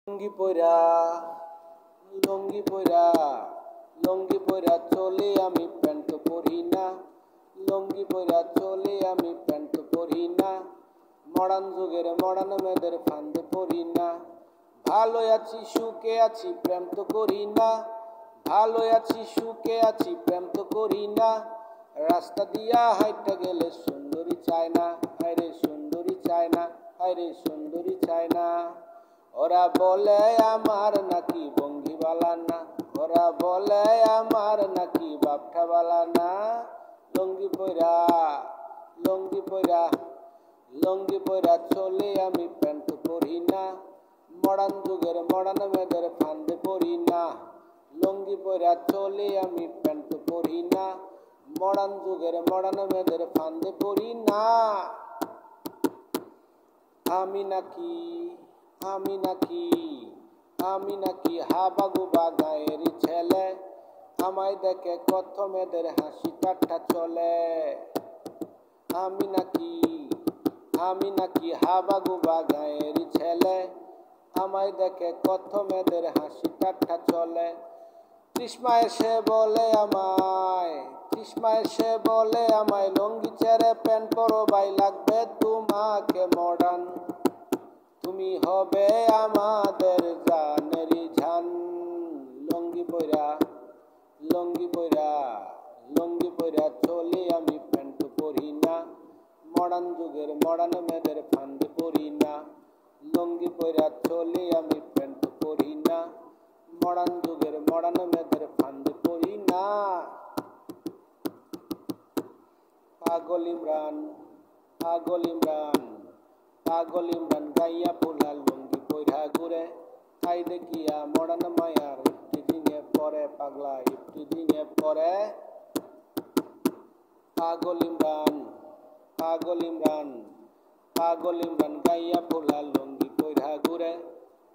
লুঙ্গি পইরা লুঙ্গি পইরা লুঙ্গি পইরা চলে আমি প্যান্ট পরি না। লুঙ্গি পইরা চলে আমি প্যান্ট পরি না। মডার্ন যুগের মডার্ন মেয়েদের ফান্দে পড়ি না। ভালো আছি সুখে আছি প্রেম তো করি না। ভালো আছি সুখে আছি প্রেম তো করি না। রাস্তা দিয়া হাইটা গেলে সুন্দরী চায় না। হায়রে সুন্দরী চায় না, হায়রে সুন্দরী চায় না। ওরা বলে আমার নাকি ভঙ্গিবালা না। ওরা বলে আমার নাকি বাপঠাবালা না। লুঙ্গি পইরা লুঙ্গি পইরা লুঙ্গি পইরা চলে আমি প্যান্ট পরি না। মডার্ন যুগের মডার্ন মেয়েদের ফান্দে পড়ি না। লুঙ্গি পইরা চলে আমি প্যান্ট পরি না। মডার্ন যুগের মডার্ন মেয়েদের ফান্দে পড়ি না। আমি নাকি আমি নাকি আমি নাকি হাবাগুবা গায়ের ছেলে। আমায় দেখে কত মেয়েদের হাসি ঠাট্টা চলে। আমি নাকি হাবাগুবা গায়ের ছেলে। আমায় দেখে কত মেয়েদের হাসি ঠাট্টা চলে। তৃষ্মা এসে বলে আমায় লুঙ্গি ছেড়ে প্যান্ট পরো ভাই, লাগবে তোমাকে মডার্ন। তুমি হবে আমাদের জানেরই জান। লুঙ্গি পইরা লুঙ্গি পইরা লুঙ্গি পইরা চলে আমি প্যান্ট পরি না। মডার্ন যুগের মডার্ন মেয়েদের ফান্দে পড়ি না। লুঙ্গি পইরা চলে আমি প্যান্ট পরি না। মডার্ন যুগের মডার্ন মেয়েদের ফান্দে পড়ি না। পাগল ইমরান পাগল ইমরান পাগল ইমরান গাইয়া পোলা লুঙ্গি পইরা ঘুরে। তাই দেখিয়া মডার্ন মায়ার ইফটিজিংয়ে পরে পাগলা ইফটিজিংয়ে পরে। পাগল ইমরান পাগল ইমরান পাগল ইমরান গাইয়া পোলা লুঙ্গি পইরা ঘুরে।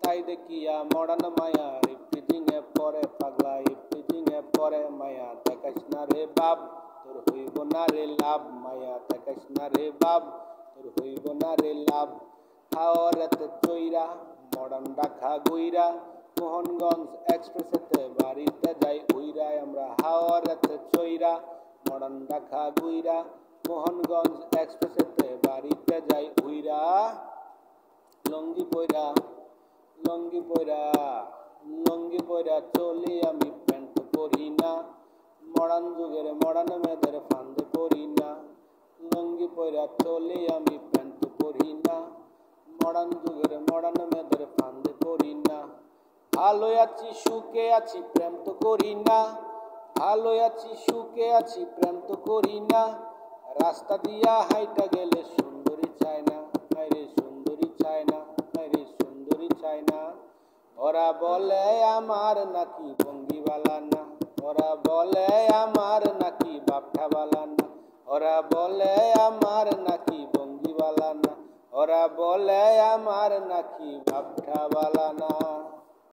তাই দেখিয়া মডার্ন মায়ার ইফটিজিংয়ে পরে পাগলা ইফটিজিংয়ে পরে। মায়া দেখাস না রে বাপ তোর হইব না রে লাভ। মায়া দেখাস না রে বাপ তোর হইব না রে লাভ। হাওড়াতে চইরা মডার্ন ঢাকা গুইরা। মোহনগঞ্জ এক্সপ্রেসেতে বাড়িতে যাই উইরা। আমরা হাওড়াতে চইরা মডার্ন ঢাকা গুইরা। মোহনগঞ্জ এক্সপ্রেসেতে বাড়িতে যাই উইরা। লুঙ্গি পইরা লুঙ্গি পইরা লুঙ্গি পইরা চলি আমি প্যান্ট পরি না। মডার্ন যুগের মডার্ন মেয়েদের ফান্দে পড়ি না। লুঙ্গি পইরা চলি আমি প্যান্ট পরি না। মডার্ন যুগের মডার্ন মেয়েদের ফান্দে পড়ি না। ভালো আছি সুখে আছি প্রেম তো করি না। ভালো আছি সুখে আছি প্রেম তো করি না। রাস্তা দিয়া হাইটা গেলে সুন্দরী চায় না। হায়রে সুন্দরী চায় না, হায়রে সুন্দরী চায় না। ওরা বলে আমার নাকি ভঙ্গিবালা না। ওরা বলে আমার নাকি বাপঠাবালা না। ওরা বলে আমার নাকি ভঙ্গিবালা না। ওরা বলে আমার নাকি বাপঠাবালা না।